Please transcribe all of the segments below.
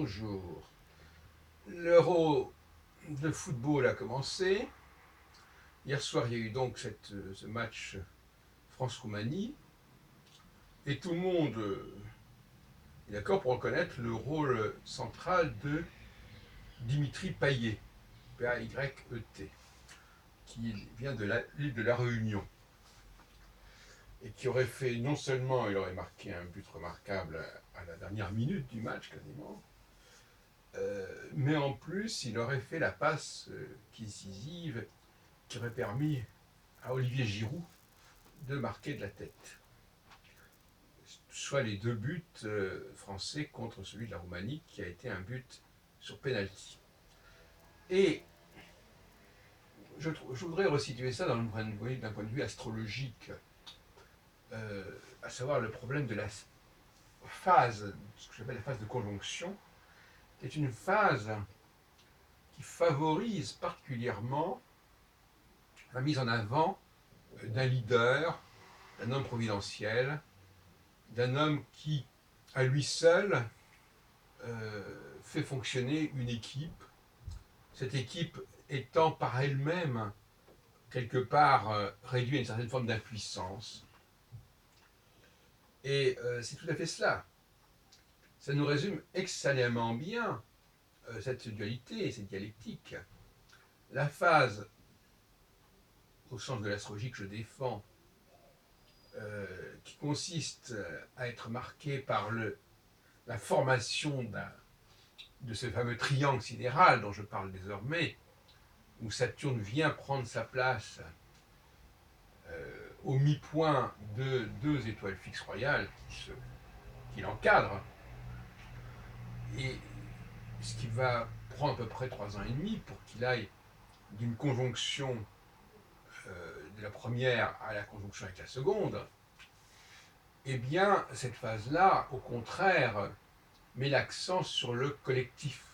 Bonjour. L'Euro de football a commencé. Hier soir, il y a eu donc ce match France-Roumanie. Et tout le monde est d'accord pour reconnaître le rôle central de Dimitri Payet, P-A-Y-E-T, qui vient de l'île de la Réunion. Et qui aurait fait, non seulement il aurait marqué un but remarquable à la dernière minute du match quasiment, mais en plus il aurait fait la passe décisive qui aurait permis à Olivier Giroud de marquer de la tête. Soit les deux buts français contre celui de la Roumanie qui a été un but sur penalty. Et je voudrais resituer ça d'un point de vue astrologique, à savoir le problème de la phase, ce que j'appelle la phase de conjonction, qui est une phase qui favorise particulièrement la mise en avant d'un leader, d'un homme providentiel, d'un homme qui, à lui seul, fait fonctionner une équipe, cette équipe étant par elle-même, quelque part, réduite à une certaine forme d'impuissance. Et c'est tout à fait cela. Ça nous résume excellemment bien cette dualité, cette dialectique. La phase, au sens de l'astrologie que je défends, qui consiste à être marquée par la formation de ce fameux triangle sidéral dont je parle désormais, où Saturne vient prendre sa place au mi-point de deux étoiles fixes royales qui l'encadrent, et ce qui va prendre à peu près 3 ans et demi pour qu'il aille d'une conjonction de la première à la conjonction avec la seconde. Eh bien, cette phase-là, au contraire, met l'accent sur le collectif,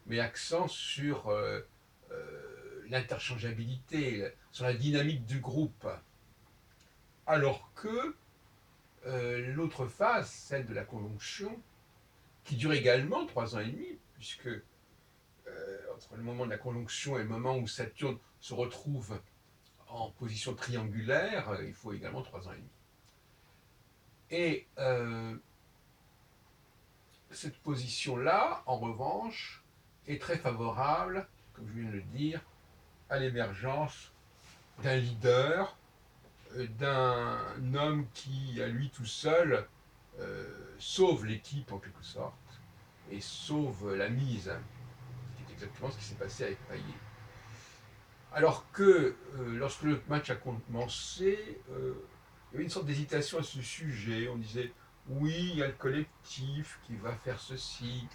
met l'accent sur l'interchangeabilité, sur la dynamique du groupe. Alors que l'autre phase, celle de la conjonction, qui dure également 3 ans et demi, puisque entre le moment de la conjonction et le moment où Saturne se retrouve en position triangulaire, il faut également 3 ans et demi. Et cette position-là, en revanche, est très favorable, comme je viens de le dire, à l'émergence d'un leader, d'un homme qui, à lui tout seul, sauve l'équipe en quelque sorte, et sauve la mise, c'est exactement ce qui s'est passé avec Payet. Alors que lorsque le match a commencé, il y avait une sorte d'hésitation à ce sujet. On disait oui, il y a le collectif qui va faire ceci.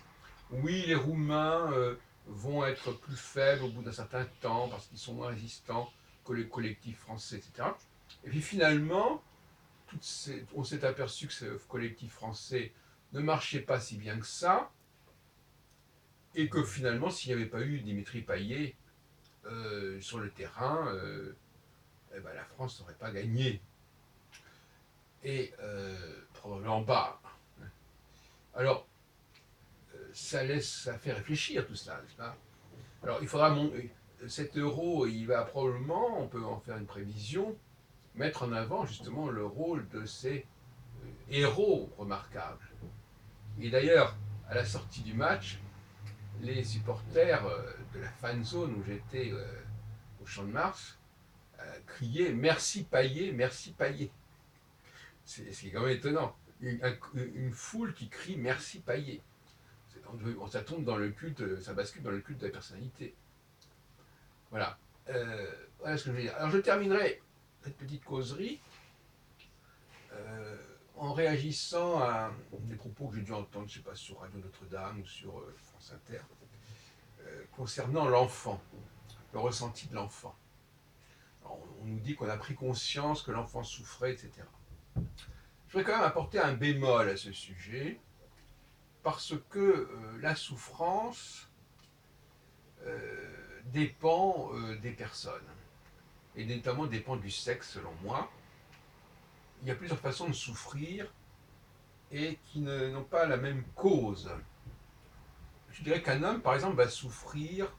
Oui, les Roumains vont être plus faibles au bout d'un certain temps parce qu'ils sont moins résistants que les collectifs français, etc. Et puis finalement, on s'est aperçu que ce collectif français ne marchait pas si bien que ça, et que finalement, s'il n'y avait pas eu Dimitri Payet sur le terrain, eh ben, la France n'aurait pas gagné. Et probablement pas. Alors, ça fait réfléchir tout cela, n'est-ce pas? Alors, il faudra cet euro, il va probablement, on peut en faire une prévision, mettre en avant justement le rôle de ces héros remarquables. Et d'ailleurs, à la sortie du match, les supporters de la fan zone où j'étais au Champ de Mars criaient merci Payet, merci Payet. C'est quand même étonnant. Une foule qui crie merci Payet. Ça tombe dans le culte, ça bascule dans le culte de la personnalité. Voilà. Voilà ce que je veux dire. Alors je terminerai cette petite causerie en réagissant à des propos que j'ai dû entendre, je ne sais pas, sur Radio Notre-Dame ou sur France Inter, concernant l'enfant, le ressenti de l'enfant. On nous dit qu'on a pris conscience que l'enfant souffrait, etc. Je voudrais quand même apporter un bémol à ce sujet, parce que la souffrance dépend des personnes, et notamment dépend du sexe, selon moi. Il y a plusieurs façons de souffrir et qui n'ont pas la même cause. je dirais qu'un homme, par exemple, va souffrir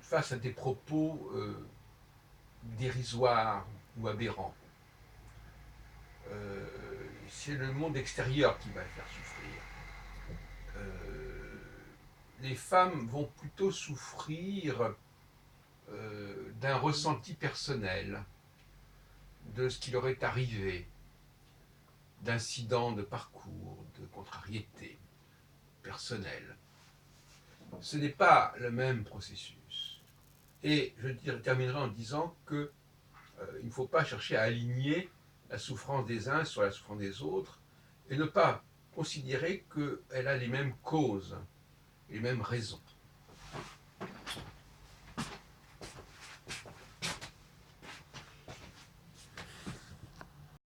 face à des propos dérisoires ou aberrants. C'est le monde extérieur qui va le faire souffrir. Les femmes vont plutôt souffrir d'un ressenti personnel, de ce qui leur est arrivé, d'incidents de parcours, de contrariétés personnelles. Ce n'est pas le même processus. Et je terminerai en disant qu'il ne faut pas chercher à aligner la souffrance des uns sur la souffrance des autres et ne pas considérer qu'elle a les mêmes causes, les mêmes raisons.